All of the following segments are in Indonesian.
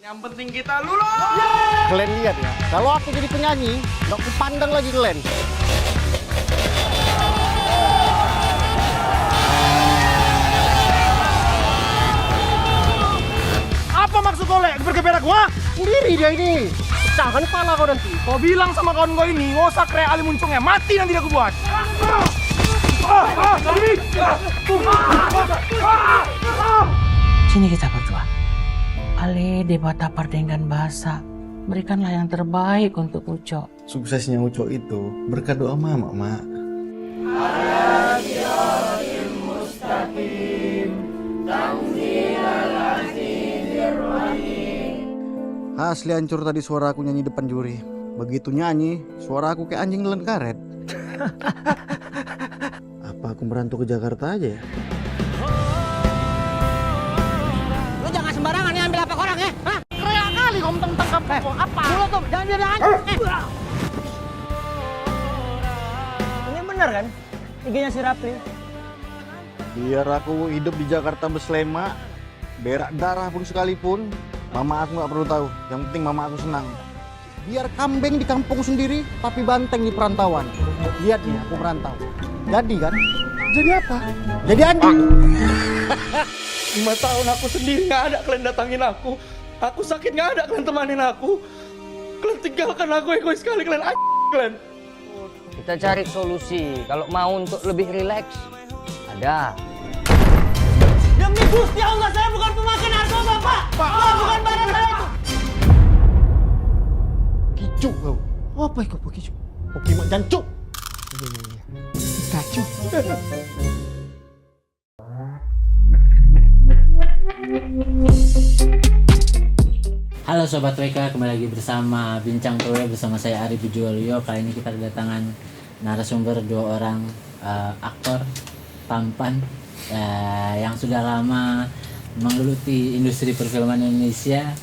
Yang penting kita lulus. Kalian lihat ya, kalau aku jadi penyanyi, nggak kupandang lagi kalian. Apa maksud kau lek bergeber aku? Sendiri dia ini. Pecahkan kepala kau nanti. Kau bilang sama kawan kau ini, nggak usah kreali muncungnya, mati nanti aku buat. Sini kita berdua. Ale debata pardenggan bahasa. Berikanlah yang terbaik untuk Uco. Suksesnya Uco itu berkat doa mama, Mak. Asli hancur tadi suara aku nyanyi depan juri. Begitu nyanyi, suara aku kayak anjing nelen karet. Apa aku merantau ke Jakarta aja ya? Lu jangan sembarangan ya ambil apa orang ya. Hah? Keren kali kau tentang apa? Mulut tuh, jangan biar Ini benar kan? IG-nya si Rapli. Biar aku hidup di Jakarta beslema, berak darah pun sekalipun, mama aku nggak perlu tahu. Yang penting mama aku senang. Biar kambing di kampung sendiri, tapi banteng di perantauan. Lihat nih, aku merantau. Jadi kan? Jadi apa? Jadi anjing. 5 tahun aku sendiri nggak ada kalian datangin aku. Aku sakit nggak ada kalian temanin aku. Kalian tinggalkan aku egois sekali kalian kalian. Kita cari solusi. Kalau mau untuk lebih rileks, ada. Demi Gusti Allah, saya bukan pemakai narkoba, Pak. Bukan barang saya itu. Kicu kau. Apa itu kicu? Pokemon jancuk. Kacu. Halo Sobat WK, kembali lagi bersama Bincang Proyek bersama saya Ari Pujuwaluyo. Kali ini kita kedatangan narasumber 2 orang aktor tampan yang sudah lama menggeluti industri perfilman Indonesia,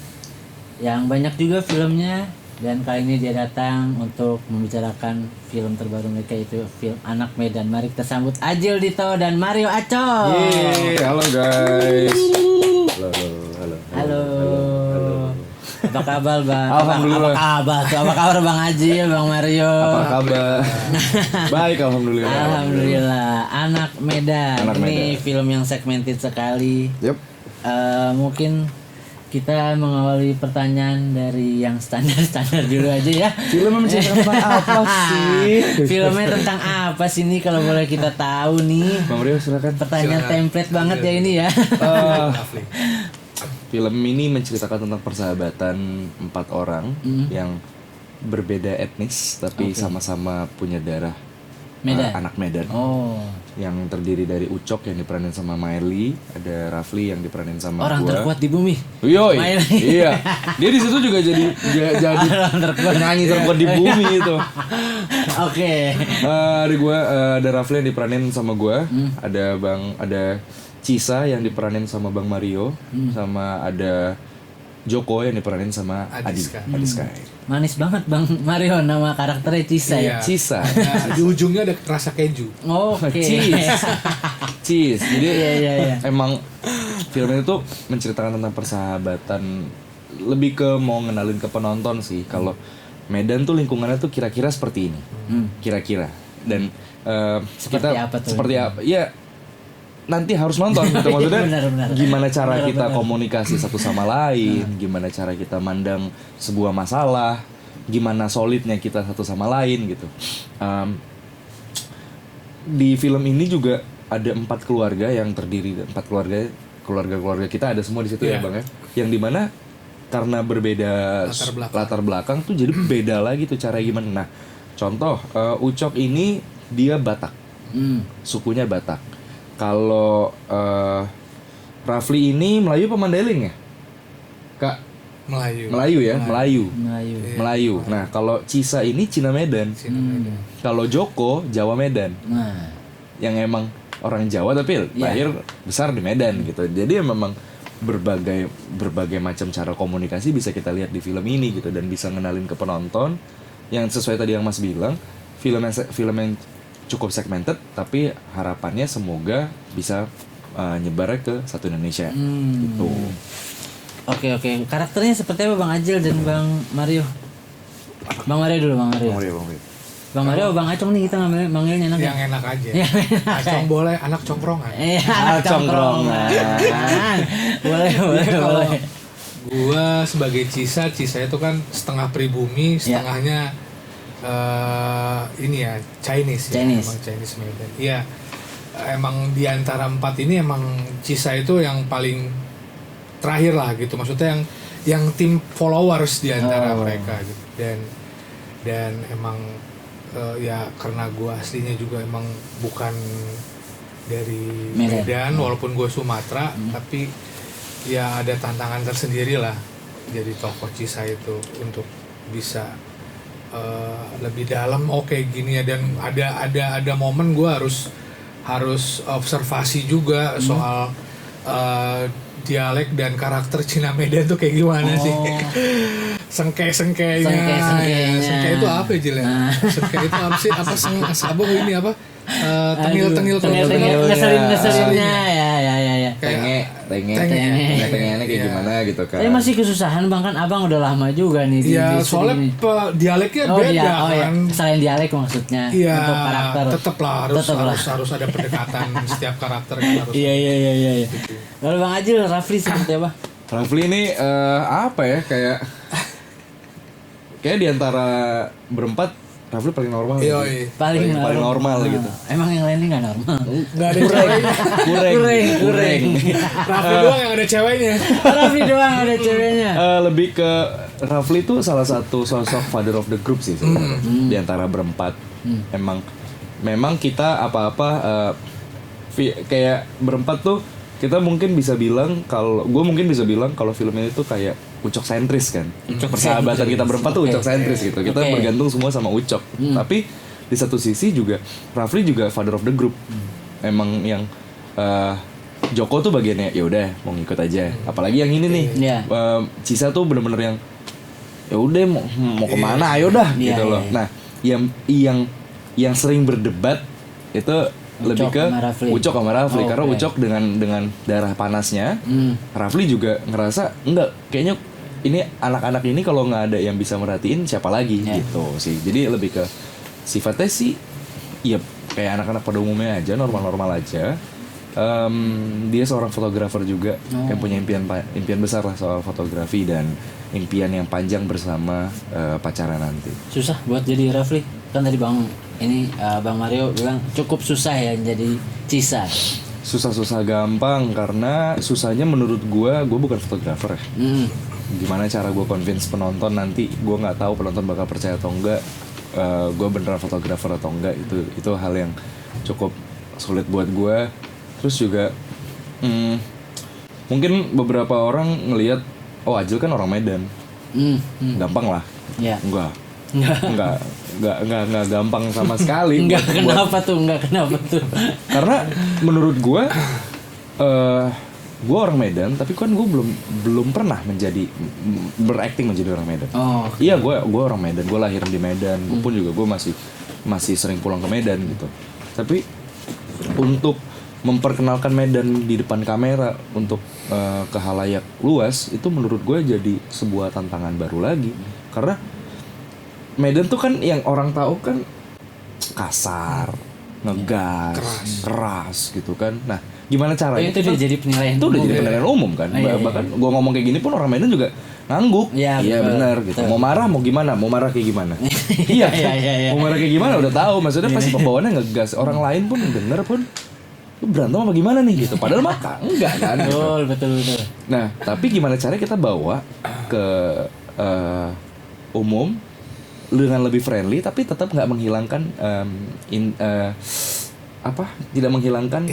yang banyak juga filmnya, dan kali ini dia datang untuk membicarakan film terbaru mereka, itu film Anak Medan. Mari kita sambut Adjil Dito dan Mario Aco. Halo guys. Halo. Apa kabar Bang? Alhamdulillah. Apa kabar Bang Adjil, Bang Mario? Apa kabar? Baik, alhamdulillah. Alhamdulillah. Anak Medan. Anak Ini Medan. film yang segmented sekali. Yep. Mungkin kita mengawali pertanyaan dari yang standar dulu aja ya. Film menceritakan tentang apa sih? Filmnya tentang apa sih ini kalau boleh kita tahu nih? Bang Rio silakan. Pertanyaan template banget ya ini ya. Film ini menceritakan tentang persahabatan 4 orang yang berbeda etnis tapi sama-sama punya darah Medan. anak Medan. Oh, Yang terdiri dari Ucok yang diperanin sama Miley, ada Rafli yang diperanin sama orang gua. terkuat di bumi. Yoi. Miley. Iya. Dia di situ juga jadi penyanyi terkuat di bumi itu. Oke. Ada gue, ada Rafli yang diperanin sama gue, ada Cisa yang diperanin sama Bang Mario, sama ada Joko yang diperanin sama Adi Sky. Manis banget Bang Mario, nama karakternya Cisa ya. Cisa, Nah, di ujungnya ada rasa keju. Oke. Cheese. Jadi Iya. emang film itu tuh menceritakan tentang persahabatan, lebih ke mau ngenalin ke penonton sih kalau Medan tuh lingkungannya tuh kira-kira seperti ini, kira-kira. Dan Seperti apa tuh? Seperti apa? Ya nanti harus nonton gitu, maksudnya Benar. gimana cara Benar, kita benar. komunikasi satu sama lain, gimana cara kita mandang sebuah masalah, gimana solidnya kita satu sama lain gitu. Di film ini juga ada 4 keluarga yang terdiri 4 keluarga kita ada semua di situ ya Iya. Bang ya, yang dimana karena berbeda latar belakang tuh jadi beda lagi tuh cara gimana. Nah contoh Ucok ini dia Batak, sukunya Batak. Kalau Rafli ini Melayu apa Mandailing ya? Kak? Melayu. Melayu. Nah, kalau Cisa ini Cina Medan. Kalau Joko Jawa Medan. Nah, Yang emang orang Jawa tapi lahir besar di Medan gitu. Jadi memang berbagai macam cara komunikasi bisa kita lihat di film ini gitu, dan bisa ngenalin ke penonton yang sesuai tadi yang Mas bilang, film yang cukup segmented tapi harapannya semoga bisa nyebar ke satu Indonesia gitu. Oke. Karakternya seperti apa Bang Ajil dan Bang Mario? Bang Mario dulu, Bang Mario. Bang Mario, Bang Acong nih kita manggilnya enak. Yang enak aja. Yang enak. Acong boleh, anak congkrongan. Anak congkrongan. boleh. Kalau gua sebagai Cisa itu kan setengah pribumi, setengahnya ini ya Chinese. Emang Chinese Medan. Iya. Emang di antara 4 ini emang Cisa itu yang paling terakhir lah gitu. Maksudnya yang tim followers di antara mereka gitu. Dan emang ya karena gue aslinya juga emang bukan dari Medan walaupun gue Sumatera, tapi ya ada tantangan tersendiri lah jadi tokoh Cisa itu untuk bisa lebih dalam kayak gini ya. Dan ada momen gue harus observasi juga soal dialek dan karakter Cina Medan tuh kayak gimana sih. Sengke-sengkenya. Sengke itu apa ya Jil? Sengke itu apa sih? Tengil-tengil ngeselinnya ya. Tengenya kayak gimana gitu kan. Tapi masih kesusahan Bang, kan Abang udah lama juga nih ya, soalnya dialeknya beda kan. Selain dialek maksudnya ya, untuk karakter. Tetep lah harus ada pendekatan setiap karakter kan harus. Iya. Lalu Bang Ajil, Rafli seperti apa? Rafli ini apa ya, kayak di antara berempat Rafli paling normal. Paling normal gitu. Emang yang lainnya nggak normal? Nggak ada ceweknya. Kurang. Rafli doang yang ada ceweknya. Rafli doang ada ceweknya. Lebih ke Rafli tuh salah satu sosok father of the group sih sebenarnya. Di antara berempat. Memang kita apa-apa kayak berempat tuh kita mungkin bisa bilang kalau film ini tuh kayak Ucok sentris kan. Persahabatan kita berempat tuh Ucok sentris gitu. Kita bergantung semua sama Ucok. Tapi di satu sisi juga Rafli juga father of the group. Emang yang Joko tuh bagiannya ya udah mau ngikut aja. Apalagi yang ini nih. Cisa tuh bener-bener yang ya udah mau kemana ayo dah gitu loh. Nah, yang sering berdebat itu lebih ke Ucok sama Rafli karena Ucok dengan darah panasnya, Rafli juga ngerasa enggak, kayaknya ini anak-anak ini kalau nggak ada yang bisa merhatiin siapa lagi gitu sih. Jadi lebih ke sifatnya sih ya kayak anak-anak pada umumnya aja, normal-normal aja. Dia seorang fotografer juga yang punya impian besar lah soal fotografi dan impian yang panjang bersama pacaran nanti. Susah buat jadi Rafli, kan tadi Bang Mario bilang cukup susah ya jadi Cisa. Susah gampang karena susahnya menurut gue bukan fotografer ya. Gimana cara gue convince penonton nanti, gue nggak tahu penonton bakal percaya atau enggak gue beneran fotografer atau enggak, itu hal yang cukup sulit buat gue. Terus juga mungkin beberapa orang ngelihat Ajil kan orang Medan, gampang lah. Enggak gampang sama sekali. Kenapa tuh? Karena menurut gue orang Medan, tapi kan gue belum pernah berakting menjadi orang Medan. Iya, gue orang Medan, gue lahir di Medan, gue pun juga gue masih sering pulang ke Medan gitu. Tapi untuk memperkenalkan Medan di depan kamera untuk ke halayak luas itu menurut gue jadi sebuah tantangan baru lagi. Karena Medan tuh kan yang orang tahu kan kasar, ngegas, keras gitu kan. Nah, gimana caranya? Itu udah jadi penilaian. Itu udah jadi penilaian umum kan. Bahkan gue ngomong kayak gini pun orang Medan juga ngangguk. Iya benar gitu. Mau marah mau gimana? Mau marah kayak gimana? Iya. Mau marah kayak gimana udah tahu. Maksudnya pasti pembawaannya ngegas. Orang lain pun denger pun lu berantem apa gimana nih gitu. Padahal maka enggak kan. Betul. Nah, tapi gimana caranya kita bawa ke umum dengan lebih friendly tapi tetap nggak menghilangkan tidak menghilangkan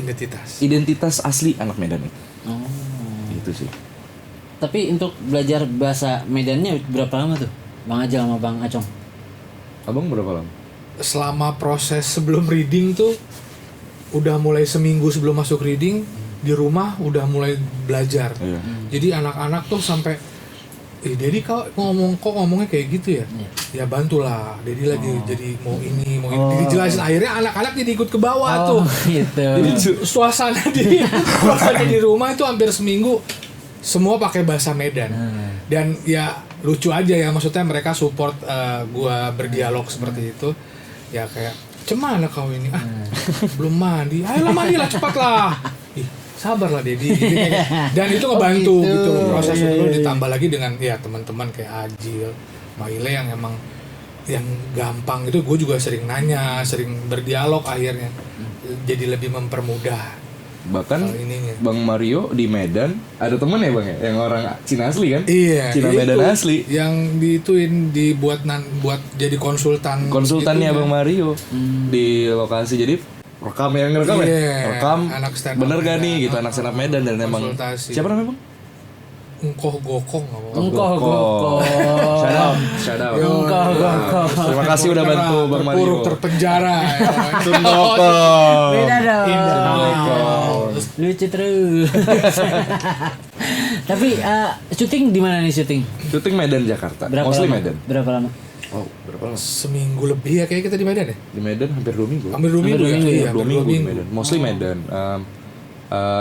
identitas asli anak Medan itu. Gitu sih. Tapi untuk belajar bahasa Medannya berapa lama tuh Bang Ajil sama Bang Acong? Abang berapa lama? Selama proses sebelum reading tuh udah mulai seminggu sebelum masuk reading di rumah udah mulai belajar. Jadi anak-anak tuh sampai Dedi ngomongnya kayak gitu ya? Ya bantulah, Dedi lagi jadi mau ini dijelasin. Akhirnya anak-anak jadi ikut ke bawah tuh. Gitu. Jadi suasana di rumah itu hampir seminggu semua pakai bahasa Medan. Dan ya lucu aja ya, maksudnya mereka support gua berdialog seperti itu. Ya kayak, "Cemana kau ini?" "Ah, belum mandi." "Ayolah mandilah cepatlah." Ih, sabarlah Dedi. Jadi kayak- dan itu ngebantu gitu loh proses itu, ditambah lagi dengan ya teman-teman kayak Ajil, Maile yang emang yang gampang itu, gue juga sering nanya, sering berdialog, akhirnya jadi lebih mempermudah Bahkan ininya. Bang Mario di Medan ada temen ya Bang ya, yang orang Cina asli kan? Iya, Cina itu Medan asli. yang diituin dibuat buat jadi Konsultannya gitu, Bang Mario di lokasi, jadi rekam yang ngerekam Iya, ya, rekam anak stand up bener gak Medan. nih gitu, anak stand up Medan, dan emang Konsultasi. siapa namanya Bang? Engkoh Gokong apa? Engkoh gokong. Shout out. Yo, Engkoh gokong. Terima kasih udah bantu Bang Mario. Terpuruk, terpenjara. Ya. Beda dong. Indah. Lucu terus. Tapi syuting di mana nih syuting? Syuting Medan Jakarta, Berapa mostly lama? Medan. Berapa lama? Oh, berapa lama? Seminggu lebih ya kayak kita di Medan ya? Di Medan hampir 2 minggu. Hampir 2 minggu ya? minggu ya? Iya, Dua hampir minggu di Medan, mostly Medan.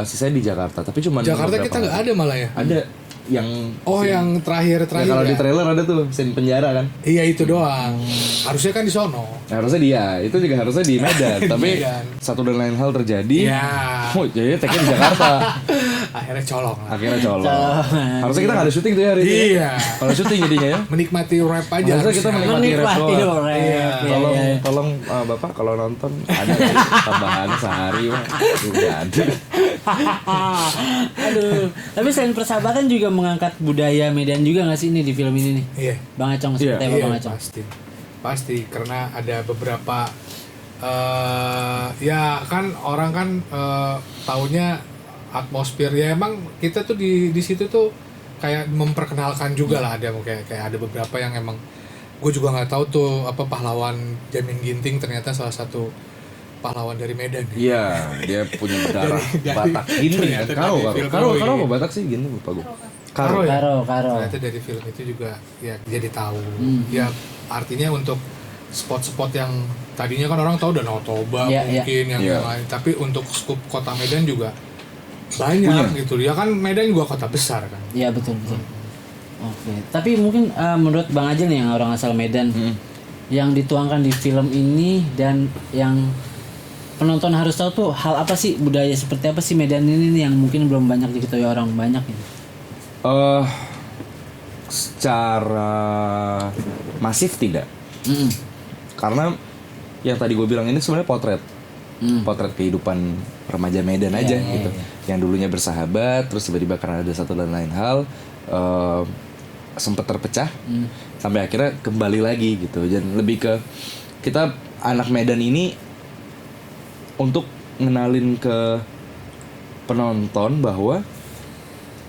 Sisanya di Jakarta, tapi cuma Jakarta kita nggak ada malah ya? Ada yang Oh, yang terakhir ya, kalau ya? di trailer ada tuh scene penjara kan. Iya itu doang. Harusnya kan di sono. Harusnya dia, itu juga harusnya di Medan, Di tapi Medan. satu dan lain hal terjadi. Iya. Oh, jadi tag-nya di Jakarta. Akhirnya colong lah. Akhirnya colong. Harusnya kita nggak ada syuting tuh ya hari ini. Iya. Kalau syuting jadinya ya. Menikmati rap aja. Harusnya kita harusnya. menikmati rap Menikmati doang. dong rap. Iya. Iya, Tolong Bapak kalau nonton ada tambahan sehari Pak. Udah ada. Aduh. Tapi selain persahabatan juga mengangkat budaya Medan juga nggak sih ini di film ini nih? Iya. Bang Acong seperti apa Iya, Bang Acong? pasti karena ada beberapa ya kan orang kan taunya atmosfer ya, emang kita tuh di situ tuh kayak memperkenalkan juga lah, ada kayak ada beberapa yang emang gue juga nggak tahu tuh apa pahlawan Jamin Ginting ternyata salah satu pahlawan dari Medan. Iya, dia punya berdarah Batak Ginting kan. ternyata Karo, dari film karo ini. apa Batak sih Ginting lupa gue. Karo ya? Karo. Ternyata dari film itu juga ya jadi tahu. Ya artinya untuk spot-spot yang tadinya kan orang tahu Danau Toba Iya, mungkin yang Iya. lain, tapi untuk skup kota Medan juga banyak gitu. Ya kan Medan juga kota besar kan. Iya betul. Oke. Tapi mungkin menurut Bang Ajil nih yang orang asal Medan, yang dituangkan di film ini dan yang penonton harus tahu tuh hal apa sih, budaya seperti apa sih Medan ini nih yang mungkin belum banyak diketahui orang banyak gitu. Secara masif tidak. Mm-mm. Karena yang tadi gue bilang ini sebenarnya potret kehidupan remaja Medan aja gitu. Yang dulunya bersahabat, terus tiba-tiba karena ada satu dan lain hal sempat terpecah, sampai akhirnya kembali lagi gitu. Dan lebih ke kita anak Medan ini untuk ngenalin ke penonton bahwa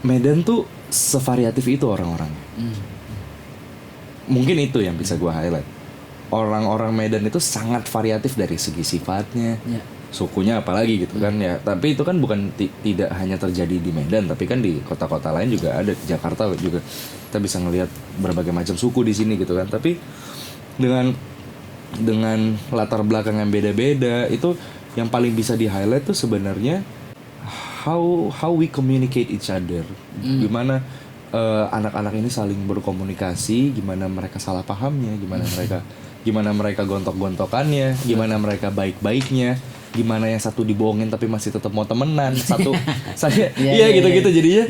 Medan tuh sevariatif itu orang-orang. Mungkin itu yang bisa gue highlight. Orang-orang Medan itu sangat variatif dari segi sifatnya, sukunya apalagi gitu kan ya. Tapi itu kan bukan tidak hanya terjadi di Medan, tapi kan di kota-kota lain juga ada, di Jakarta juga kita bisa ngelihat berbagai macam suku di sini gitu kan. Tapi dengan latar belakang yang beda-beda, itu yang paling bisa di highlight tuh sebenarnya how we communicate each other. Gimana anak-anak ini saling berkomunikasi, gimana mereka salah pahamnya, gimana mereka gontok-gontokannya, gimana mereka baik-baiknya, gimana yang satu dibohongin tapi masih tetap mau temenan, gitu-gitu jadinya.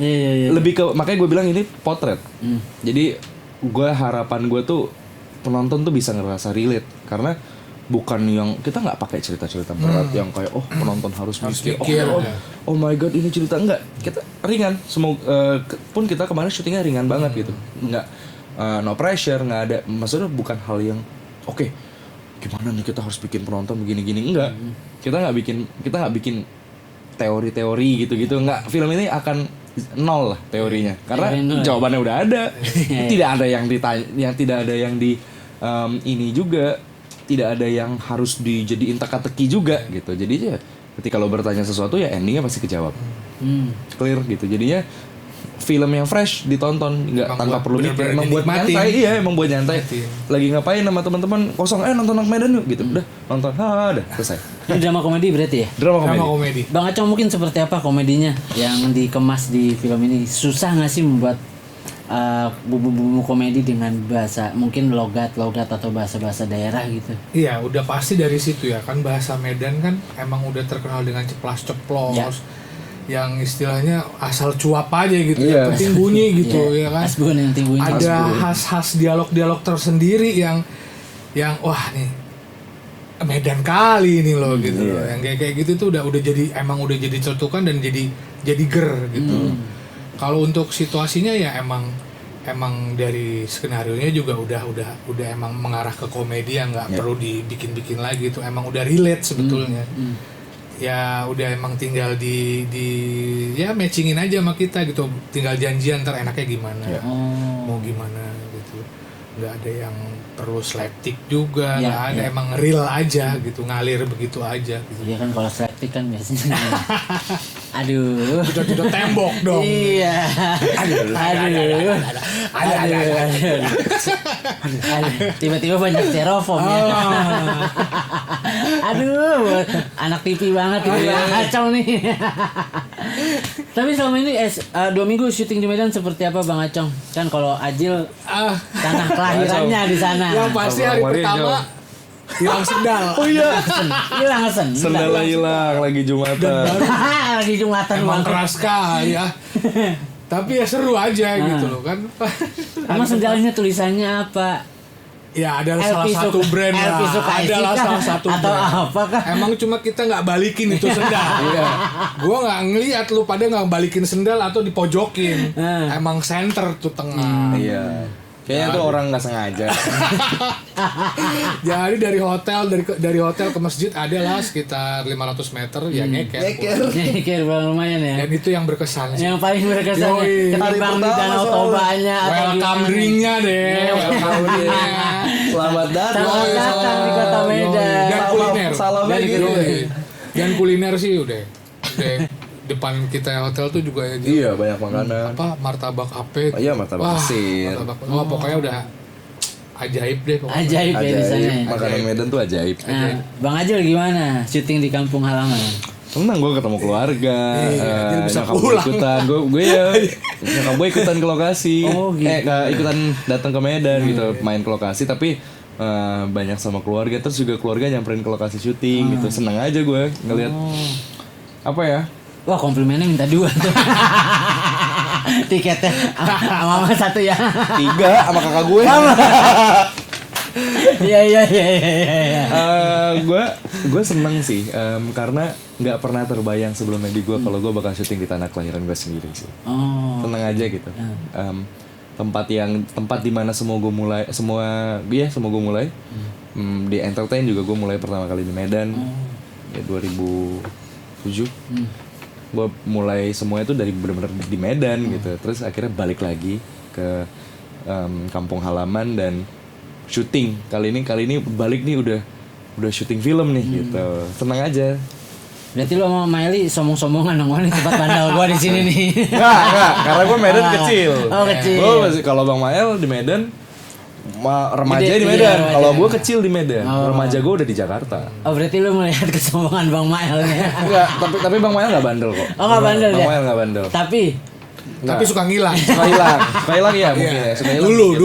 Lebih ke, makanya gue bilang ini potret. Jadi harapan gue tuh penonton tuh bisa ngerasa relate, karena bukan yang kita nggak pakai cerita-cerita berat yang kayak penonton harus mikir oh my god ini cerita, enggak, kita ringan semua. Pun kita kemarin syutingnya ringan banget gitu, nggak no pressure, nggak ada, maksudnya bukan hal yang oke, gimana nih kita harus bikin penonton begini-gini, enggak. Kita nggak bikin teori-teori gitu-gitu, nggak. Film ini akan nol lah teorinya, karena jawabannya udah ada. Tidak ada yang ditanya, tidak ada yang di ini juga, tidak ada yang harus dijadiin teka-teki juga gitu. Jadi ya ketika lo bertanya sesuatu ya endingnya pasti kejawab, clear gitu. Jadinya film yang fresh ditonton, nggak tanpa perlu mikir, emang buat nyantai. Iya, emang buat nyantai. Lagi ngapain sama teman-teman kosong, nonton anak Medan yuk gitu. Udah nonton, udah selesai. Ini drama komedi berarti ya? Drama Drama komedi. komedi. Bang Acong mungkin seperti apa komedinya yang dikemas di film ini? Susah nggak sih membuat bumbu-bumbu komedi dengan bahasa mungkin logat atau bahasa daerah gitu? Iya, udah pasti dari situ ya kan, bahasa Medan kan emang udah terkenal dengan ceplas-ceplos. Ya. Yang istilahnya asal cuap aja gitu, Iya. yang penting bunyi gitu ya kan. Asbun yang tinggi Ada khas-khas dialog-dialog tersendiri yang wah nih Medan kali ini loh gitu. Yang kayak gitu tuh udah jadi cetukan dan jadi ger gitu. Kalau untuk situasinya ya emang dari skenarionya juga udah emang mengarah ke komedi yang nggak perlu dibikin-bikin lagi, itu emang udah relate sebetulnya. Ya udah emang tinggal di ya matchingin aja sama kita gitu, tinggal janjian ntar enaknya gimana, mau gimana gitu. Nggak ada yang perlu slapstick juga, nggak ada, emang real aja gitu, ngalir begitu aja gitu. Iya kan, kalau slapstick kan biasanya aduh Udah tembok dong. iya aduh tiba-tiba banyak sterofom ya. Aduh, anak TV banget ini, kacau nih. Tapi selama ini 2 minggu syuting di Medan seperti apa Bang Acong? Kan kalau Ajil tanah kelahirannya di sana. Yang pasti hari pertama hilang sendal. Oh iya. Hilang sendal. Sendalnya hilang lagi Jumatan. Lagi Jumatan Emang Bang. keras kali ya. Tapi ya seru aja gitu loh kan. Emang sendalnya tulisannya apa? Ya adalah salah satu brand lah. Adalah salah satu atau brand. apakah? Emang cuma kita nggak balikin itu sendal. Gua nggak ngeliat lu pada nggak balikin sendal atau dipojokin. Emang center tuh tengah. Iya. Kayaknya tuh orang nggak sengaja. Jadi dari hotel ke masjid adalah sekitar 500 meter ya ngeker. Nyeker Bang, lumayan ya. Dan itu yang berkesan sih. Yang paling berkesan Yoi. ketimbang di Danau Tobanya atau Welcome drinknya deh. Welcome drinknya. Selamat datang. Selamat datang di Kota Medan. Dan kuliner. Salamnya gitu. Yoi. Dan kuliner sih udah depan kita hotel tuh juga ya. Iya, banyak makanan. Apa martabak ape. Iya, martabak asin. Pokoknya udah ajaib deh pokoknya. Ajaib ya di sana. Ajaib. Makanan Medan tuh ajaib. Nah, Bang Ajil gimana syuting di kampung halaman? Senang gue ketemu keluarga, Dia bisa nyokap gue pulang. ikutan, gue ya nyokap gue ikutan ke lokasi, Oh, gitu. ikutan datang ke Medan gitu, main ke lokasi, tapi banyak sama keluarga, terus juga keluarga nyamperin ke lokasi syuting gitu, seneng aja gue ngelihat apa ya, Wah, komplimennya minta 2 tuh. Tiketnya sama Mama 1 ya. 3 sama kakak gue. Iya. Gue seneng sih, karena nggak pernah terbayang sebelumnya di gue kalau gue bakal syuting di tanah kelahiran gue sendiri sih. Oh. Seneng aja gitu. Tempat di mana semua gue mulai. Di entertain juga gue mulai pertama kali di Medan. Ya 2007. Gue mulai semua itu dari benar-benar di Medan gitu. Terus akhirnya balik lagi ke kampung halaman dan syuting. Kali ini balik nih udah syuting film nih gitu. Senang aja. Berarti lo sama Maeli sombong-sombongan dong, ini tempat bandal gua di sini nih. Enggak, karena gue Medan kecil. Oh, kecil. Gue masih, kalau Bang Mael di Medan, remaja Gede, di iya, Medan. remaja. Kalau gue kecil di Medan, Oh. remaja gue udah di Jakarta. Oh, berarti lo melihat kesombongan Bang Mael nih. Enggak, tapi Bang Mael nggak bandel kok. Oh, nggak bandel Bang ya? Mael nggak bandel. Tapi Tapi suka ngilang. Suka hilang ya mungkin ya. Suka hilang. Dulu.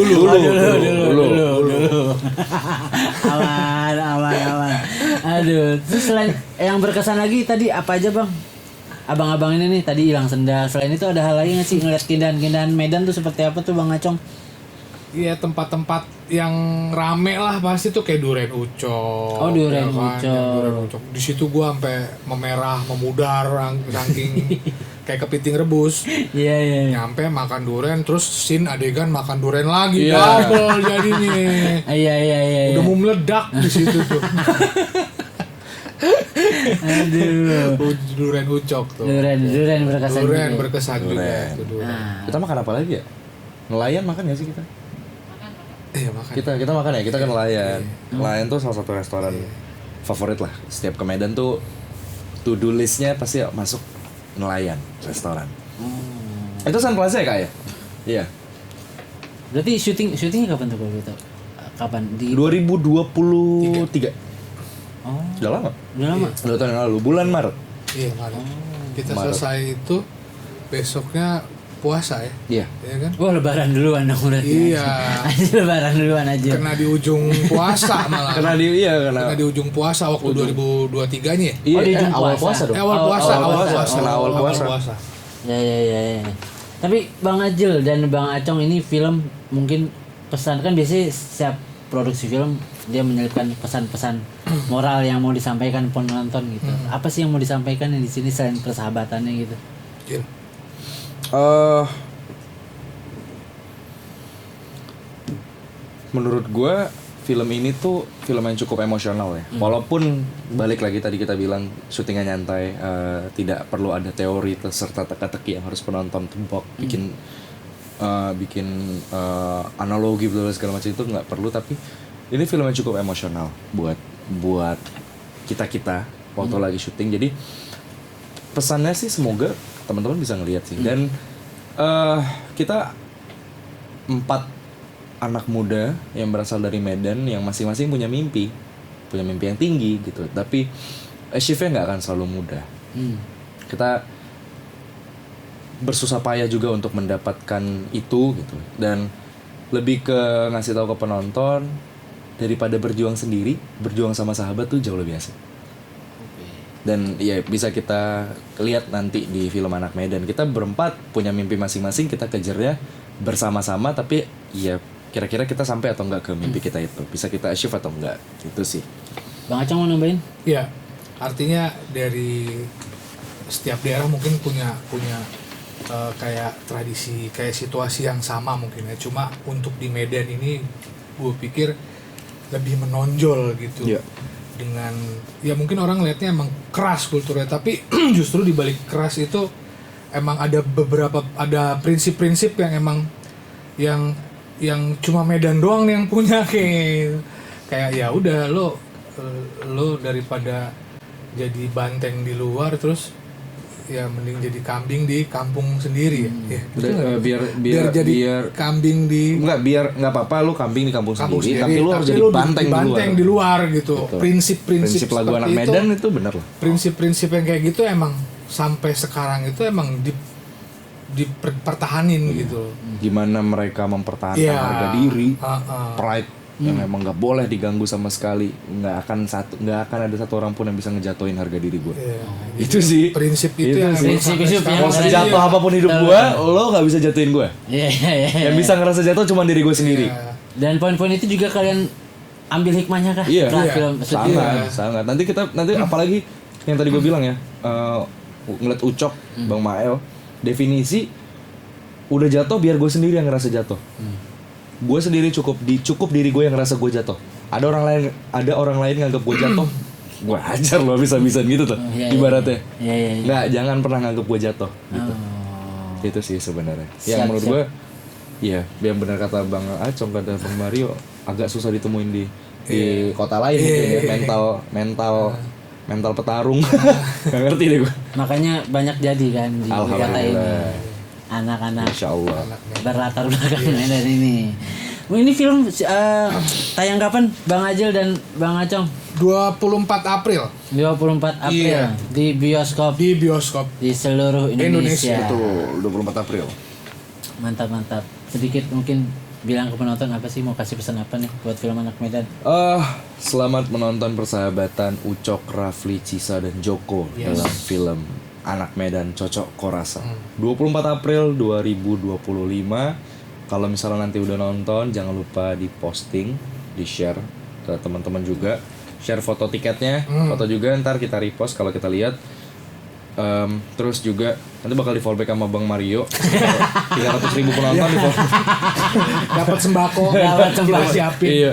Aman. Aduh, terus selain yang berkesan lagi tadi apa aja Bang? Abang-abang ini nih tadi hilang sendal. Selain itu ada hal lain nggak sih ngeliat keindahan-keindahan Medan tuh seperti apa tuh Bang Acong? Iya, tempat-tempat yang rame lah pasti tuh kayak Duren Ucok. Oh, Duren ya kan? Ucok. Yang Duren Ucok. Di situ gua sampai memerah, memudar saking kayak kepiting rebus. Iya. Nyampe makan duren, terus scene adegan makan duren lagi. Iya. Double jadinya. Iya. Udah mau meledak di situ tuh. Aduh. Duren Ucok tuh. Duren berkesan. Duren juga. berkesan juga Duren. tuh duren. Nah, Kita makan apa lagi ya? Nelayan makan gak sih kita? Iya makan. Kita makan ya, kita kan nelayan. Nelayan tuh salah satu restoran favorit lah. Setiap ke Medan tuh to do listnya pasti masuk nelayan restoran. Itu Sun Plaza ya Kak ya? Iya. berarti syutingnya kapan tuh kalau gitu? Kapan? Di 2023. Oh, Udah lama. udah lama. 2 tahun yang lalu, bulan Maret. Iya, Maret. Kita Maret. selesai itu besoknya puasa ya. Iya. Iya kan? Wah, lebaran duluan dong berarti. Iya. Aja lebaran duluan aja. Kena di ujung puasa malah. Karena Kena di ujung puasa waktu 2023-nya ya. Iya, Oh, di ujung awal puasa. puasa dong. Awal puasa, awal puasa. Kena awal puasa. Ya. Tapi Bang Ajil dan Bang Acong ini film mungkin pesan, kan biasanya setiap produksi film dia menyelipkan pesan-pesan moral yang mau disampaikan penonton gitu. Apa sih yang mau disampaikan di sini selain persahabatannya gitu? Gil. Menurut gue film ini tuh film yang cukup emosional ya. Walaupun balik lagi tadi kita bilang syutingnya nyantai, tidak perlu ada teori serta teka-teki yang harus penonton tebak, bikin analogi segala macam itu nggak perlu. Tapi ini film yang cukup emosional buat kita waktu lagi syuting. Jadi pesannya sih semoga teman-teman bisa ngelihat sih. Dan kita 4 anak muda yang berasal dari Medan yang masing-masing punya mimpi yang tinggi gitu. Tapi achieve-nya nggak akan selalu mudah. Kita bersusah payah juga untuk mendapatkan itu gitu. Dan lebih ke ngasih tahu ke penonton, daripada berjuang sendiri, berjuang sama sahabat tuh jauh lebih asik. Dan ya bisa kita lihat nanti di film Anak Medan. Kita berempat punya mimpi masing-masing, kita kejarnya bersama-sama, tapi ya kira-kira kita sampai atau enggak ke mimpi kita itu, bisa kita achieve atau enggak, itu sih. Bang Acong mau nambahin? Ya, artinya dari setiap daerah mungkin punya kayak tradisi, kayak situasi yang sama mungkin ya. Cuma untuk di Medan ini gue pikir lebih menonjol gitu. Iya. Dengan ya mungkin orang lihatnya emang keras kulturnya, tapi justru di balik keras itu emang ada prinsip-prinsip yang emang yang cuma Medan doang nih yang punya, kayak ya udah lo daripada jadi banteng di luar terus ya mending jadi kambing di kampung sendiri ya. Betul nggak? biar jadi kambing di biar nggak apa-apa lu kambing di kampung sendiri, tapi lu harus tapi jadi lo banteng di luar gitu. Betul. Prinsip lagu Anak seperti Medan itu bener lah. Prinsip-prinsip yang kayak gitu emang sampai sekarang itu emang dipertahanin gitu. Gimana mereka mempertahankan Iya. harga diri, Uh-uh. pride yang emang nggak boleh diganggu sama sekali. Nggak akan ada satu orang pun yang bisa ngejatuhin harga diri gue. Iya. Itu sih Prinsip itu Itu yang sih. emang sampai Prinsip sekarang yang mau ada sejatuh dia. apapun hidup gue, lo nggak bisa jatuhin gue. Iya. Yang bisa ngerasa jatuh cuma diri gue sendiri. Iya. Dan poin-poin itu juga kalian ambil hikmahnya kah? Iya. Setelah Iya. film Sangat. Nanti apalagi yang tadi gue bilang ya, ngeliat Ucok, Bang Mael, definisi udah jatuh biar gue sendiri yang ngerasa jatuh. Gue sendiri cukup diri gue yang ngerasa gue jatuh. Ada orang lain nganggap gue jatuh, gue hajar lo bisa-bisan gitu tuh, Iya, ibaratnya. Iya. Nggak, jangan pernah nganggap gue jatuh. Gitu. Oh. Itu sih sebenarnya. Siap, Yang menurut siap. gue, iya, yang benar kata Bang Acong, kata Bang Mario, agak susah ditemuin di kota lain mungkin ya. Mental petarung. Nggak ngerti deh gue. Makanya banyak jadi kan di kota ini. Alhamdulillah. Anak-anak Insya Allah. berlatar belakang Medan ini. Ini film tayang kapan Bang Ajil dan Bang Acong? 24 April 24 April Iya. di bioskop di bioskop. di seluruh Indonesia. Betul, 24 April. Mantap. Sedikit mungkin bilang ke penonton apa sih, mau kasih pesan apa nih buat film Anak Medan? Selamat menonton persahabatan Ucok, Rafli, Cisa, dan Joko dalam film Anak Medan Cocok Korasa. 24 April 2025. Kalau misalnya nanti udah nonton, jangan lupa diposting, di-share ke teman-teman juga. Share foto tiketnya, foto juga, ntar kita repost kalau kita lihat. Terus juga nanti bakal di fallback sama Bang Mario. 300.000 penonton di fallback. Dapat sembako, kita siapin. Iya,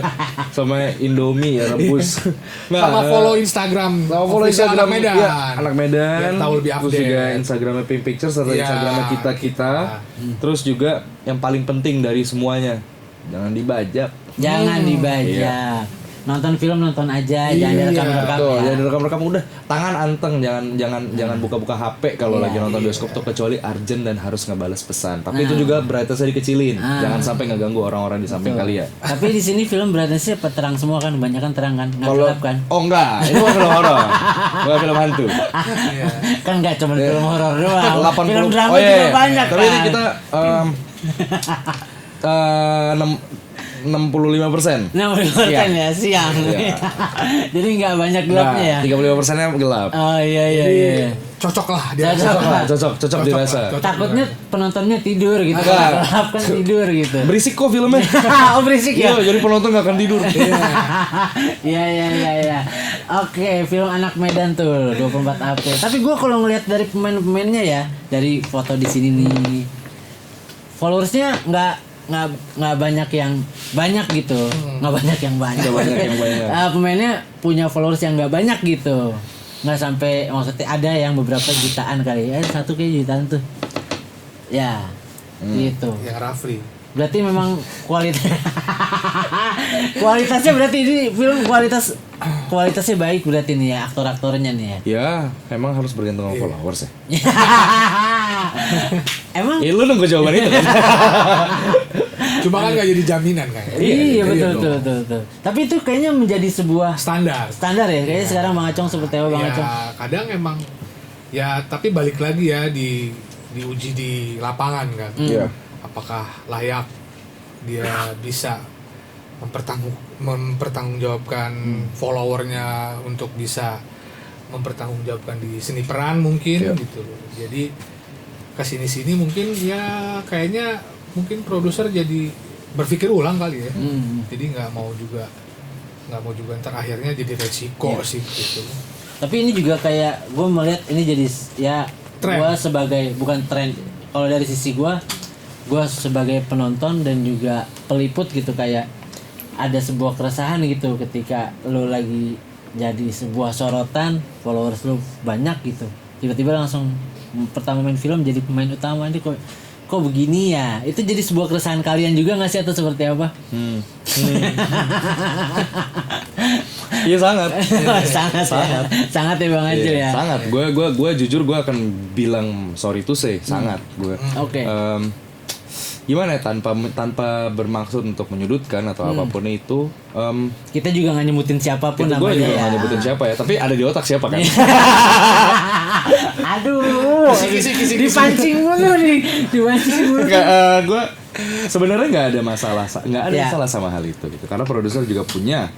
sama Indomie ya rebus. Sama follow Instagram, follow official Instagram Anak Medan. ya, Anak Medan. Biar tahu lebih Terus update. juga Instagramnya Pink Pictures atau Iya, Instagramnya kita. Terus juga yang paling penting dari semuanya, jangan dibajak. Jangan dibajak. nonton film nonton aja, jangan direkam-rekam Tuh, ya. jangan direkam-rekam, udah tangan anteng, jangan buka-buka HP kalau lagi nonton bioskop tuh, kecuali urgent dan harus ngebales pesan. Tapi itu juga brightness-nya dikecilin. Jangan sampai ngeganggu orang-orang di samping kalian. Tapi di sini film brightness-nya terang semua kan, kebanyakan terang kan, nggak Kalau gelap kan? oh enggak, itu mah film horor. Bukan film hantu. Kan nggak cuma film horor doang, 80 film drama oh, iya, juga iya. banyak Tapi kan. ini kita 65%. Nah, ya siang. Iya. Jadi nggak banyak gelapnya ya. 35%-nya gelap. Oh iya. Cocok lah dia. Cocok dirasa. Takutnya penontonnya tidur gitu. Enggak. Kalau gelap kan tidur gitu. Berisik kok filmnya. Oh berisik ya. Iya, jadi penonton gak akan tidur. Iya. Oke, film Anak Medan tuh 24 April. Tapi gue kalau ngelihat dari pemain-pemainnya ya, dari foto di sini nih, followersnya nggak banyak yang banyak gitu, nggak banyak yang banyak. Pemainnya punya followers yang nggak banyak gitu, nggak sampai, maksudnya ada yang beberapa jutaan kali, satu kayak jutaan tuh, ya, gitu. Yang Rafli. Berarti memang kualitasnya berarti ini film kualitasnya baik berarti nih ya, aktor-aktornya nih ya. Ya, emang harus bergantung sama followers ya. Emang Lu nunggu jawaban itu kan? Cuma kan gak jadi jaminan kan. iya betul. Tapi itu kayaknya menjadi sebuah Standar. ya. Kayaknya sekarang Bang Acong seperti apa Bang Ya, Acong? kadang emang ya, tapi balik lagi ya diuji di lapangan kan. Iya. Apakah layak dia bisa mempertanggungjawabkan followernya untuk bisa mempertanggungjawabkan di seni peran mungkin gitu. Jadi kesini-sini mungkin ya kayaknya mungkin produser jadi berpikir ulang kali ya. Jadi nggak mau juga ntar akhirnya jadi resiko sih gitu. Tapi ini juga kayak gue melihat ini jadi ya Tren. gue sebagai bukan tren, kalau dari sisi gue sebagai penonton dan juga peliput gitu, kayak ada sebuah keresahan gitu ketika lo lagi jadi sebuah sorotan, followers lo banyak gitu, tiba-tiba langsung pertama main film jadi pemain utama, ini kok begini ya. Itu jadi sebuah keresahan kalian juga nggak sih, atau seperti apa? Iya sangat. sangat ya Bang Acil ya. Sangat. Gue jujur gue akan bilang sorry to say, sangat gue. Oke. Gimana ya, tanpa bermaksud untuk menyudutkan atau apapun itu, Kita juga nggak nyebutin siapapun gue namanya juga ya. nggak nyebutin siapa ya, tapi ada di otak siapa kan. Aduh, dipancing mulu nih, Gue sebenarnya nggak ada masalah sama hal itu gitu, karena produser juga punya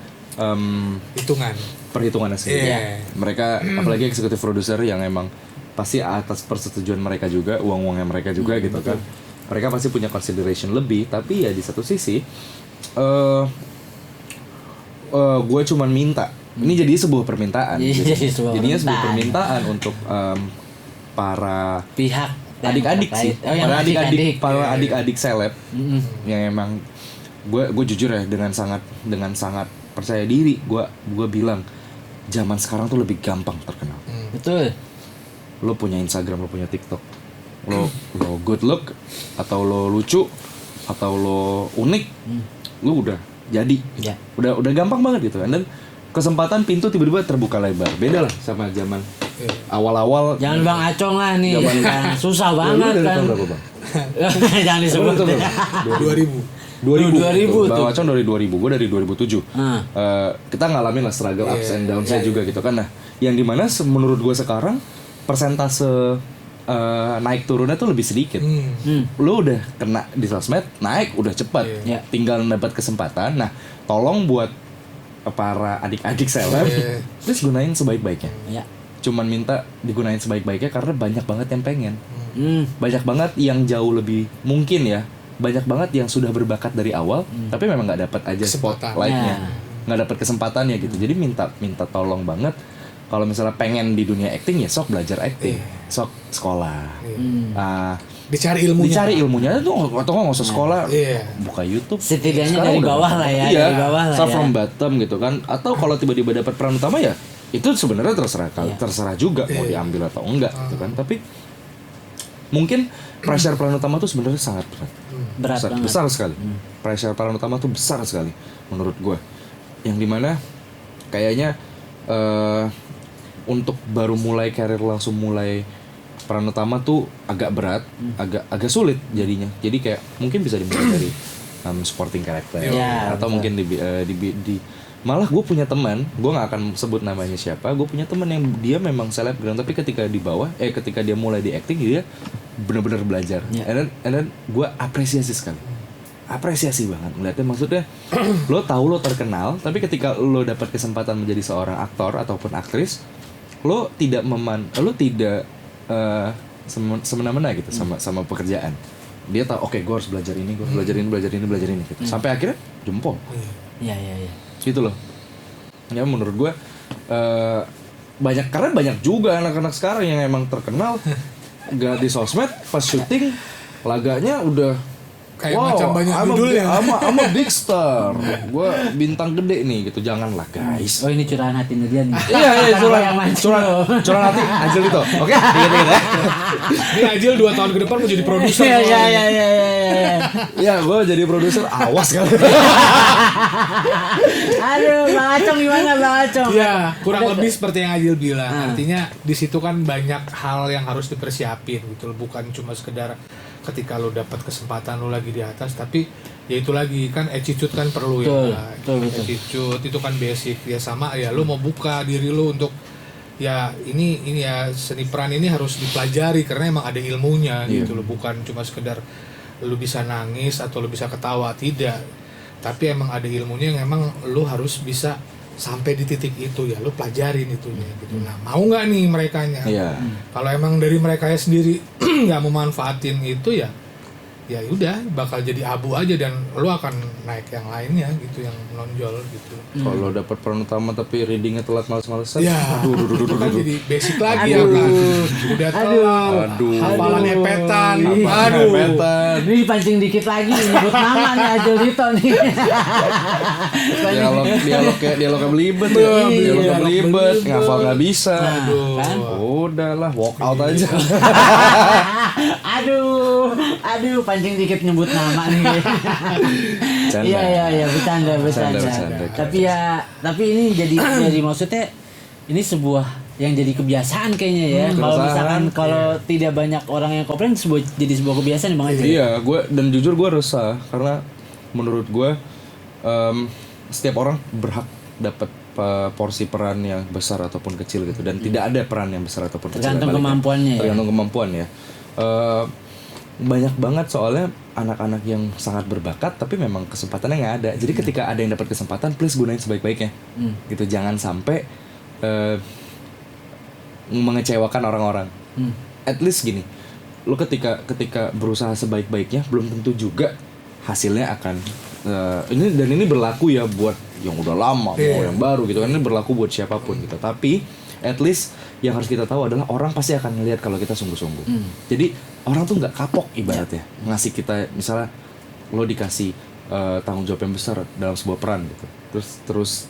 perhitungannya sendiri. Mereka apalagi eksekutif produser yang emang pasti atas persetujuan mereka juga, uang-uangnya mereka juga gitu kan. Mereka pasti punya consideration lebih, tapi ya di satu sisi gue cuman minta. Ini jadi sebuah permintaan. Jadinya sebuah permintaan untuk para pihak adik-adik sih, para adik-adik seleb yang emang gue jujur ya, dengan sangat percaya diri, gue bilang zaman sekarang tuh lebih gampang terkenal. Betul. Lo punya Instagram, lo punya TikTok, lo good look atau lo lucu atau lo unik, lo udah jadi. Udah gampang banget gitu. Dan kesempatan pintu tiba-tiba terbuka lebar. Beda lah sama zaman awal-awal. Jangan Bang Acong lah nih, kan susah banget Lu dari kan. tahun berapa, Bang? Jangan disebut. 2000 Bang tuh. Acong dari 2000, gue dari 2007. Kita ngalamin lah struggle ups and downs-nya juga gitu kan. Nah, yang dimana menurut gue sekarang persentase naik turunnya tuh lebih sedikit. Lu udah kena di sosmed, naik udah cepat. Tinggal dapat kesempatan. Nah, tolong buat para adik-adik seleb, please gunain sebaik-baiknya. Cuman minta digunain sebaik-baiknya karena banyak banget yang pengen. Banyak banget yang jauh lebih mungkin ya. Banyak banget yang sudah berbakat dari awal, tapi memang nggak dapat aja spotlightnya, nggak dapat kesempatannya gitu. Jadi minta tolong banget. Kalau misalnya pengen di dunia acting ya sok belajar acting, sok sekolah, dicari ilmunya tuh, atau nggak usah sekolah, buka YouTube. Setidaknya Sekarang dari udah bawah lah ya, iya, dari bawah lah start ya. from bottom gitu kan. Atau kalau tiba-tiba dapat peran utama ya itu sebenarnya terserah juga mau diambil atau enggak gitu kan. Tapi mungkin pressure peran utama tuh sebenarnya sangat besar sekali. Pressure peran utama tuh besar sekali menurut gue. yang dimana kayaknya untuk baru mulai karir langsung mulai peran utama tuh agak berat, agak sulit jadinya. Jadi kayak mungkin bisa dimulai dari supporting character Ya, atau betul. mungkin di malah gue punya teman, gue nggak akan sebut namanya siapa, gue punya teman yang dia memang selebgram tapi ketika di bawah ketika dia mulai di acting dia benar-benar belajar. Ya. And then gue apresiasi banget ngeliatnya, maksudnya lo tahu lo terkenal tapi ketika lo dapat kesempatan menjadi seorang aktor ataupun aktris, lo tidak semena-mena gitu sama pekerjaan. Dia tahu oke, gue harus belajar ini, gue harus belajar ini gitu. Sampai akhirnya jempol Iya. gitu loh. Ya menurut gue karena banyak juga anak-anak sekarang yang emang terkenal gak di sosmed, pas syuting laganya udah Kayak macam banyak judulnya. I'm a big star, gue bintang gede nih gitu. Janganlah guys. Oh ini curahan hati dia nih. Iya, Curang hati Anjel itu. Oke, ingat ya. Ini Ajil 2 tahun ke depan mau jadi produser. Iya. Iya, gue jadi produser, awas kali. Aduh, Bang Acong gimana Bang Acong? Iya, kurang lebih seperti yang Ajil bilang. Artinya di situ kan banyak hal yang harus dipersiapin gitu loh. Bukan cuma sekedar ketika lo dapat kesempatan lo lagi di atas, tapi ya itu lagi kan attitude kan perlu. Betul. Attitude itu kan basic ya, sama ya lo mau buka diri lo untuk ya ini ya seni peran ini harus dipelajari karena emang ada ilmunya gitu loh, bukan cuma sekedar lo bisa nangis atau lo bisa ketawa, tidak, tapi emang ada ilmunya yang emang lo harus bisa sampai di titik itu ya, lo pelajarin itunya gitu. Nah, mau nggak nih merekanya? Iya. Kalau emang dari mereka sendiri nggak memanfaatin itu ya udah bakal jadi abu aja dan lo akan naik yang lainnya gitu, yang menonjol gitu. Kalau dapat peran utama tapi readingnya telat males-malesan. Ya, itu kan jadi basic lagi ya kan. Udah telat, hafalannya petan. Aduh. Ini dipancing dikit lagi, nyebut nama nih Ajil Dito nih. Dialognya belibet Iya, dialognya belibet, belibet. ngafal nggak bisa. Kan? Udahlah, walk out aja. Aduh, pancing dikit nyebut nama nih. Canda. Iya, bercanda. Bercanda. Tapi ini jadi maksudnya ini sebuah yang jadi kebiasaan kayaknya ya. Kalau misalkan tidak banyak orang yang komplain jadi sebuah kebiasaan Bang Ajil. Iya, dan jujur gue resah karena menurut gue setiap orang berhak dapat porsi peran yang besar ataupun kecil gitu, dan tidak ada peran yang besar ataupun kecil. Tergantung kemampuannya. Tergantung kemampuan ya. Banyak banget soalnya anak-anak yang sangat berbakat tapi memang kesempatannya nggak ada. Jadi ketika ada yang dapat kesempatan, please gunain sebaik-baiknya. Gitu, jangan sampai mengecewakan orang-orang. At least gini, lo ketika berusaha sebaik-baiknya belum tentu juga hasilnya akan ini berlaku ya buat yang udah lama mau yang baru gitu kan, ini berlaku buat siapapun gitu. Tapi at least yang harus kita tahu adalah orang pasti akan ngelihat kalau kita sungguh-sungguh. Jadi orang tuh nggak kapok ibaratnya ngasih kita, misalnya lo dikasih tanggung jawab yang besar dalam sebuah peran gitu, terus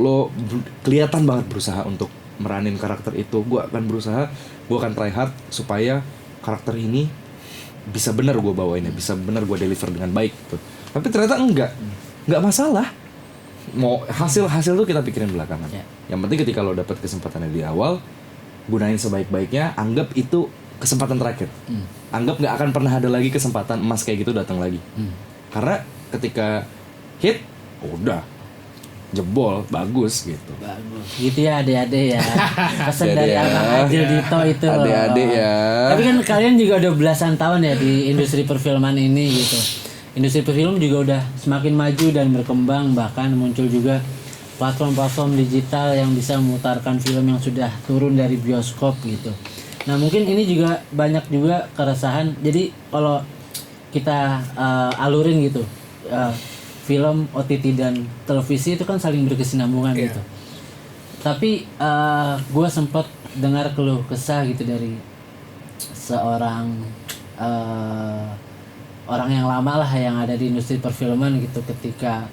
lo kelihatan banget berusaha untuk meranin karakter itu. Gue akan try hard supaya karakter ini bisa benar gue bawainnya, bisa benar gue deliver dengan baik gitu. Tapi ternyata nggak masalah. Mau hasil tuh kita pikirin belakangan. Yang penting ketika lo dapet kesempatannya di awal, gunain sebaik-baiknya. Anggap itu kesempatan terakhir. Anggap nggak akan pernah ada lagi kesempatan emas kayak gitu datang lagi. Karena ketika hit, udah jebol, bagus gitu. Bagus. Gitu ya adik-adik ya. Pesan dari ya. Abang Ajil Dito itu. Adik-adik ya. Tapi kan kalian juga udah belasan tahun ya di industri perfilman ini gitu. Industri perfilm juga udah semakin maju dan berkembang, bahkan muncul juga platform-platform digital yang bisa memutarkan film yang sudah turun dari bioskop gitu. Nah mungkin ini juga banyak juga keresahan. Jadi kalau kita alurin gitu, film OTT dan televisi itu kan saling berkesinambungan gitu. Tapi gue sempat dengar keluh kesah gitu dari seorang orang yang lama lah yang ada di industri perfilman gitu, ketika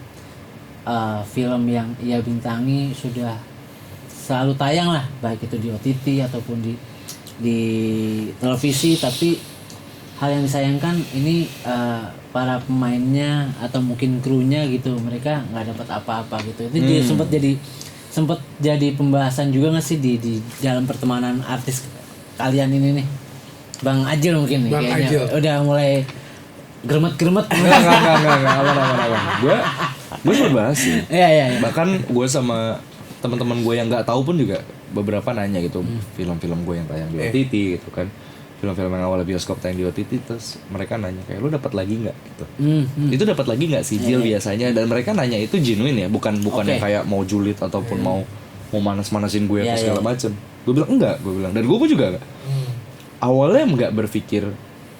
film yang ia bintangi sudah selalu tayang lah, baik itu di OTT ataupun di televisi, tapi hal yang disayangkan ini para pemainnya atau mungkin krunya gitu mereka nggak dapat apa-apa gitu. Itu dia sempat jadi pembahasan juga nggak sih di dalam pertemanan artis kalian ini nih, Bang Ajil mungkin nih Bang kayaknya Ajil. udah mulai gremet-gremet. Enggak, aman. Gue sempat bahas sih. Iya. Bahkan gue sama teman-teman gue yang nggak tahu pun juga beberapa nanya gitu film-film gue yang tayang di OTT gitu kan, film-film yang awalnya bioskop tayang di OTT, terus mereka nanya kayak lu dapat lagi nggak gitu. Itu dapat lagi nggak sih Jil biasanya, dan mereka nanya itu genuine ya, bukan yang kayak mau julid ataupun mau manas-manasin gue atau segala macem. Gue bilang enggak, dan gue pun juga enggak. Awalnya nggak berpikir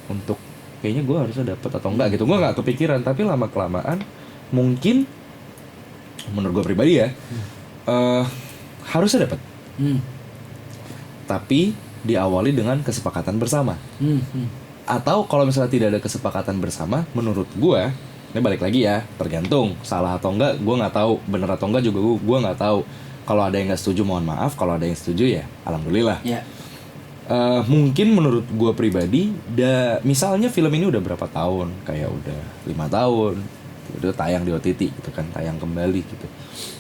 untuk kayaknya gue harusnya dapat atau enggak gitu, gue nggak kepikiran, tapi lama kelamaan mungkin menurut gue pribadi ya harusnya dapat. Tapi diawali dengan kesepakatan bersama. Atau kalau misalnya tidak ada kesepakatan bersama, menurut gue, ini balik lagi ya, tergantung salah atau enggak, gue nggak tahu, bener atau enggak juga gue nggak tahu. Kalau ada yang nggak setuju mohon maaf, kalau ada yang setuju ya alhamdulillah. Mungkin menurut gue pribadi, misalnya film ini udah berapa tahun, kayak udah 5 tahun, udah tayang di OTT gitu kan, tayang kembali gitu.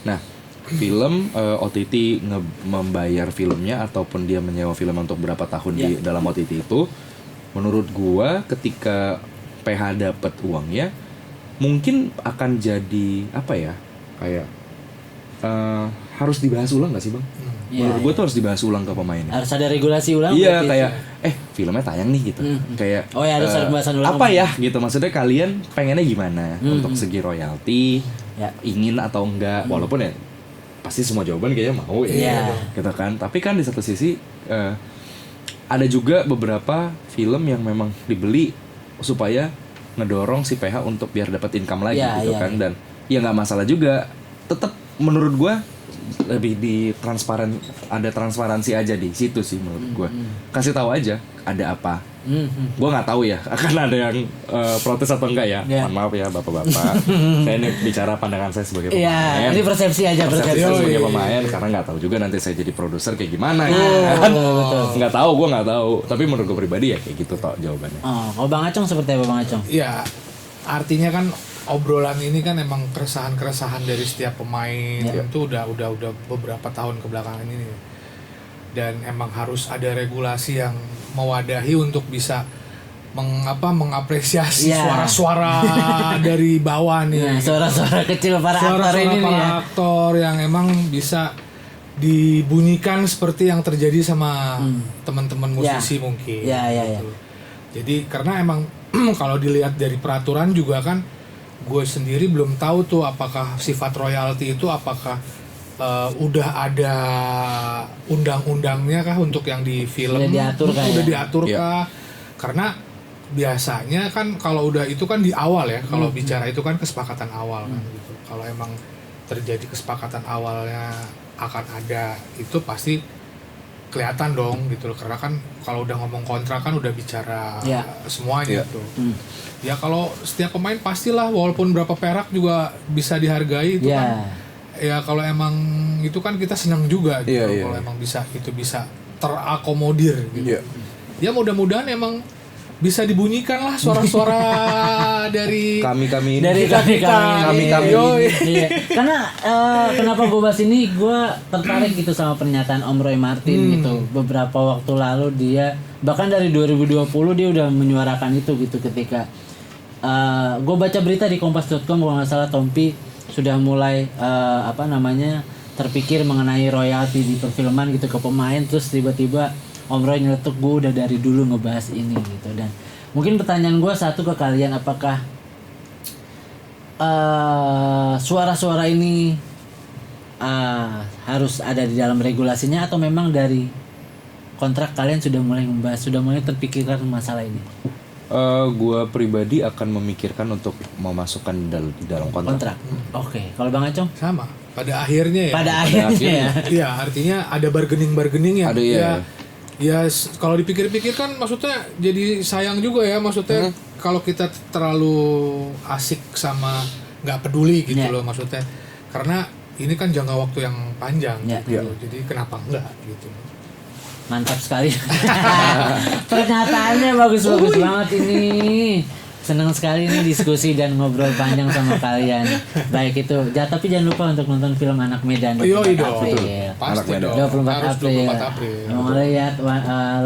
Nah, film OTT membayar filmnya ataupun dia menyewa film untuk berapa tahun di dalam OTT itu, menurut gua ketika PH dapat uangnya mungkin akan jadi apa ya, kayak harus dibahas ulang nggak sih Bang? Menurut gua tuh harus dibahas ulang ke pemainnya. Harus ada regulasi ulang. Iya, kayak filmnya tayang nih gitu. Kayak harus ada pembahasan ulang. apa ya gitu, maksudnya kalian pengennya gimana untuk segi royalti, ingin atau enggak, walaupun ya pasti semua jawaban kayaknya mau ya, gitu kan. Tapi kan di satu sisi ada juga beberapa film yang memang dibeli supaya ngedorong si PH untuk biar dapat income lagi gitu kan. Dan ya nggak masalah juga, tetap menurut gue lebih ada transparansi aja di situ sih menurut gue. Kasih tahu aja ada apa. Gue nggak tahu ya akan ada yang protes atau enggak ya. Mohon maaf ya bapak-bapak. Saya ini bicara pandangan saya sebagai pemain. Ini persepsi aja, persepsi sebagai pemain, karena nggak tahu juga nanti saya jadi produser kayak gimana. Nggak tahu, gue nggak tahu. Tapi menurut gue pribadi ya kayak gitu toh jawabannya. Kalau Bang Acong seperti apa Bang Acong? Ya, artinya kan obrolan ini kan emang keresahan-keresahan dari setiap pemain itu udah beberapa tahun kebelakangan ini. Dan emang harus ada regulasi yang mewadahi untuk bisa mengapresiasi suara-suara dari bawah nih. Suara-suara kecil para aktor ini para ya. aktor yang emang bisa dibunyikan seperti yang terjadi sama teman-teman musisi mungkin. Gitu. Jadi karena emang kalau dilihat dari peraturan juga kan, gue sendiri belum tahu tuh apakah sifat royalti itu apakah udah ada undang-undangnya kah untuk yang di film, udah diatur kah? Karena biasanya kan kalau udah itu kan di awal ya, kalau bicara itu kan kesepakatan awal kan gitu. Kalau emang terjadi kesepakatan awalnya akan ada, itu pasti kelihatan dong gitu loh. Karena kan kalau udah ngomong kontrak kan udah bicara semuanya tuh. Ya kalau setiap pemain pastilah walaupun berapa perak juga bisa dihargai itu kan. Ya kalau emang itu kan kita senang juga gitu. Kalau emang bisa terakomodir gitu. Ya mudah-mudahan emang bisa dibunyikan lah suara-suara dari kami ini. Dari kami ini. Karena kenapa gue bahas ini, gue tertarik gitu sama pernyataan Om Roy Martin gitu. Beberapa waktu lalu dia, bahkan dari 2020 dia udah menyuarakan itu gitu ketika gue baca berita di kompas.com kalau nggak salah, Tompi sudah mulai terpikir mengenai royalti di perfilman gitu ke pemain, terus tiba-tiba Om Roy nyeletuk, gue udah dari dulu ngebahas ini gitu. Dan mungkin pertanyaan gue satu ke kalian, apakah suara-suara ini harus ada di dalam regulasinya atau memang dari kontrak kalian sudah mulai membahas, sudah mulai terpikirkan masalah ini? Gue pribadi akan memikirkan untuk memasukkan di dalam kontrak. Oke. Kalau Bang Acong? Sama. Pada akhirnya ya. Pada akhirnya. Iya, artinya ada bargaining yang ada kalau dipikir-pikir kan maksudnya jadi sayang juga ya, maksudnya kalau kita terlalu asik sama nggak peduli gitu loh maksudnya, karena ini kan jangka waktu yang panjang gitu. Jadi kenapa enggak gitu. Mantap sekali. Pernyataannya bagus-bagus banget ini. Senang sekali nih diskusi dan ngobrol panjang sama kalian. Baik itu, tapi jangan lupa untuk nonton film Anak Medan 24 April. Pasti Anak dong. 24 Harus April. 24 April. Mau ngeliat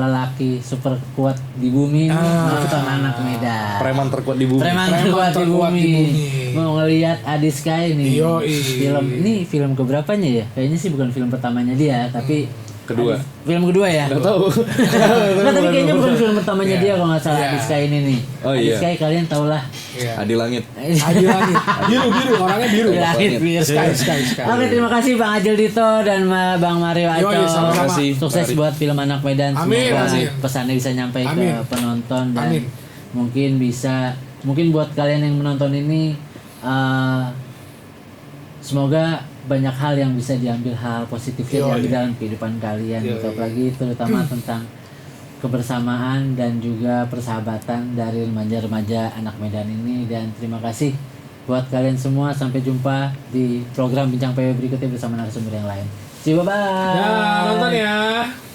lelaki super kuat di bumi, nonton Anak Medan. Preman terkuat di bumi. Preman terkuat di bumi. Mau ngeliat Adi Sky nih. Yoi. Film keberapanya ya? Kayaknya sih bukan film pertamanya dia, tapi Kedua. film kedua ya? Nggak tahu. Nah, tapi kayaknya bukan film pertamanya Iya. dia kalau nggak salah. Iya. Adi Sky ini nih. Oh, Adi iya. Sky kalian tau lah. Iya. Adi Langit. Adi Langit. Biru, orangnya biru. Langit biru. Sky. Oke, terima kasih Bang Ajil Dito dan Bang Mario Aco. Yoi, sama-sama. Makasih. Sukses Mari. buat film Anak Medan. Amin, Semoga amin. pesannya bisa nyampe ke Amin. penonton dan Amin. mungkin buat kalian yang menonton ini semoga banyak hal yang bisa diambil hal positifnya Yoi. di dalam kehidupan kalian Yoi. gitu. Apalagi terutama tentang kebersamaan dan juga persahabatan dari remaja-remaja Anak Medan ini. Dan terima kasih buat kalian semua, sampai jumpa di program Bincang PW berikutnya bersama narasumber yang lain. See you, bye-bye. Ya, nonton ya.